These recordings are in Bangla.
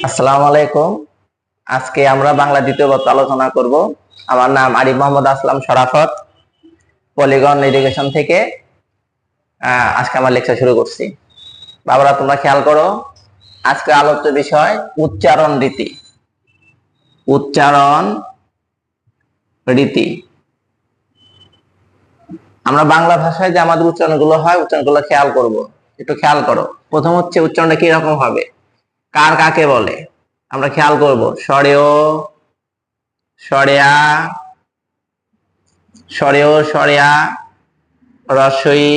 আসসালামু আলাইকুম। আজকে আমরা বাংলা দ্বিতীয় পত্র আলোচনা করব। আমার নাম আরিফ মোহাম্মদ আসলাম শরাফত, পলিগন এডুকেশন থেকে আজকে আমার লেকচার শুরু করছি। বাবারা তোমরা খেয়াল করো, আজকে আলোচ্য বিষয় উচ্চারণ রীতি। উচ্চারণ রীতি। আমরা বাংলা ভাষায় যে আমাদের উচ্চারণগুলো হয়, উচ্চারণগুলো খেয়াল করব। একটু খেয়াল করো, প্রথম হচ্ছে উচ্চারণটা কি রকম হবে, কার কাকে বলে আমরা খেয়াল করব। সরেও, সরেয়া, সরেও, সরেয়া, রস্বই,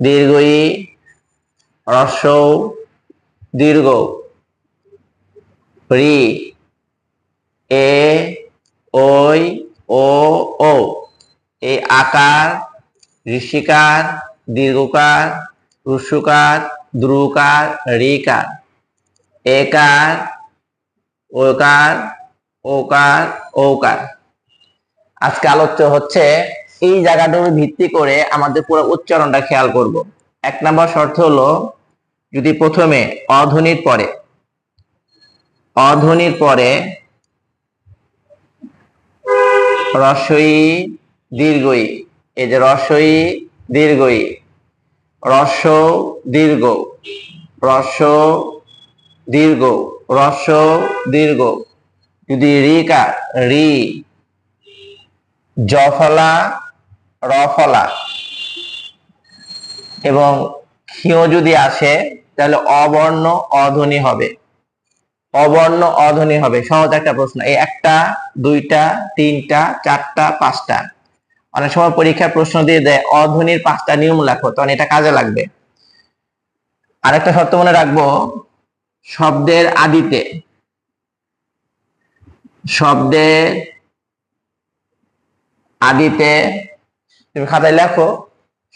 দীর্ঘই, রস্বৌ, দীর্ঘ, রি, এ, ওই, ও, ও। এই আকার, ঋষিকার, দীর্ঘকার, হ্রস্বকার, দ্রুকার, রিকার, একার, ওকার, ওকার, ওকার। আজকে আলোচ্য হচ্ছে এই জায়গাটার ভিত্তি করে আমাদের পুরো উচ্চারণটা খেয়াল করব। এক নম্বর শর্ত হলো, যদি প্রথমে অধ্বনির পরে রস্বই দীর্ঘই, এই যে রস্বই দীর্ঘই, রস্ব দীর্ঘ, রস্ব দীর্ঘ, রস্ব দীর্ঘ। যদি রিকার, রি, জফলা, রফলা এবং ক্ষীয় যদি আসে তাহলে অবর্ণ অধ্বনি হবে। অবর্ণ অধ্বনি হবে। সহজ একটা প্রশ্ন, এই একটা, দুইটা, তিনটা, চারটা, পাঁচটা। অনেক সময় পরীক্ষার প্রশ্ন দিয়ে দেয় অধ্বনির 5টা নিয়ম লেখো, তখন এটা কাজে লাগবে। আরেকটা শর্ত মনে রাখবো, শব্দের আদিতে, শব্দের আদিতে তুমি খাতায় লেখো,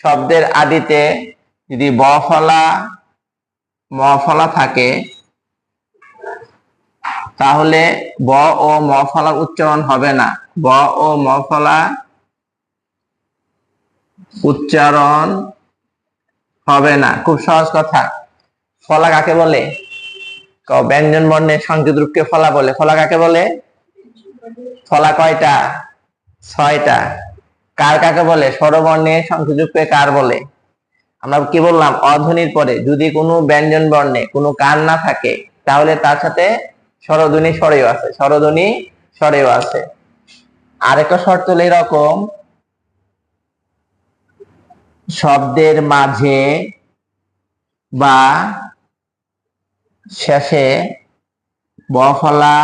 শব্দের আদিতে যদি ব ফলা, ম ফলা থাকে তাহলে ব ও ম ফলা উচ্চারণ হবে না। ব ও ম ফলা উচ্চারণ হবে না। খুব সহজ কথা। ফলা কাকে বলে? ব্যঞ্জন বর্ণের সংযুক্ত রূপকে ফলা বলে। ফলা কাকে বলে? ফলা কয়টা? 6টা। কার কাকে বলে? স্বরবর্ণের সংযুক্তকে কার বলে? আমরা কি বললাম, অধ্বনির পরে যদি কোনো ব্যঞ্জন বর্ণে কোনো কার না থাকে তাহলে তার সাথে স্বরধ্বনি স্বরেও আছে, স্বরধ্বনি স্বরেও আছে। আরেকটা শর্ত হলো এরকম, শব্দের মাঝে বা শেষে ব ফলা,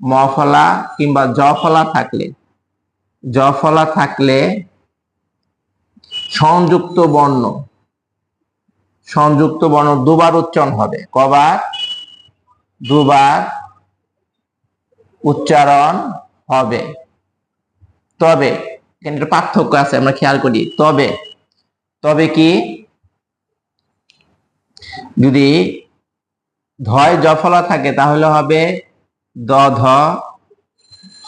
ম ফলা কিংবা জ ফলা থাকলে সংযুক্ত বর্ণ দুবার উচ্চারণ হবে। কবার? দুবার উচ্চারণ হবে। তবে এখানে পার্থক্য আছে, আমরা খেয়াল করি। তবে কি, যদি ধয় জফলা থাকে তাহলে হবে দ ধ,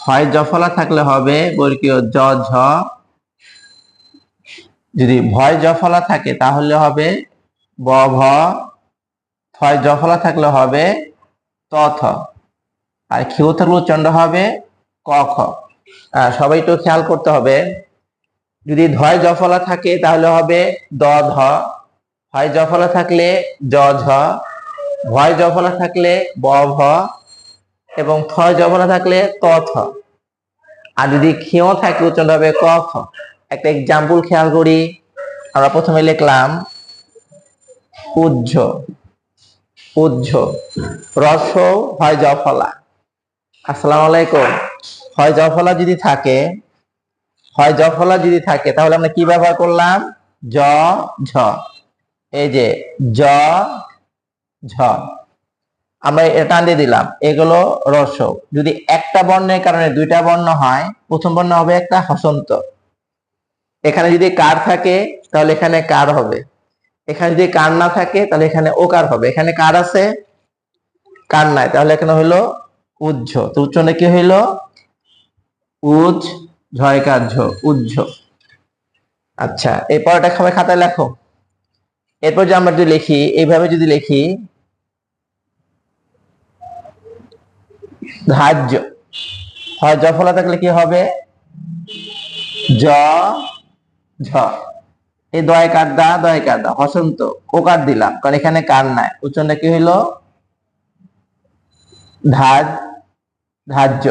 হয় জফলা থাকলে হবে বর্গীয় জ ঝ, যদি ভয় জফলা থাকে তাহলে হবে ব ভ, থয় জফলা থাকলে হবে ত থ, আর ক্ষিয় থাকলে উচ্চারণ হবে ক খ। সবাই একটু খেয়াল করতে হবে, যদি ধয় জফলা থাকে তাহলে হবে দ ধ, হয় জফলা থাকলে জ ঝ, ভয় জফলা থাকলে ব ভ এবং থয় জফলা থাকলে ত থ। আর যদি ক্ষীয় থাকে উচ্চারণ হবে ক খ। একটা এক্সাম্পল খেয়াল করি। আমরা প্রথমে লিখলাম উজ্জ, রস হয় জফলা। আসসালামু আলাইকুম। হয় জফলা যদি থাকে তাহলে আমরা কি ব্যবহার করলাম? জ ঝ। এই যে জ ঝ, আমরা এটা টান দিয়ে দিলাম, এগুলো রস। যদি একটা বর্ণের কারণে দুইটা বর্ণ হয়, প্রথম বর্ণ হবে একটা হসন্ত। এখানে যদি কার থাকে তাহলে এখানে কার হবে, এখানে যদি কার না থাকে তাহলে এখানে ওকার হবে। এখানে কার আছে, কার নাই, তাহলে এখানে হইলো উজ্জ। তো উচ্চারণে কি হইলো? উজ ঝয়কার ঝ, উজ্জ। আচ্ছা, এই পরেরটা সবাই খাতায় লেখো। এরপর যে আমরা যদি লিখি, এইভাবে যদি লিখি, ধার্য। হয় জফলা থাকলে কি হবে? জ ঝ। এই দয় কার দা, দয় কার দা, হসন্ত ওকার দিলাম কারণ এখানে কার নাই, উচ্চারণটা কি হইলো? ধার্য।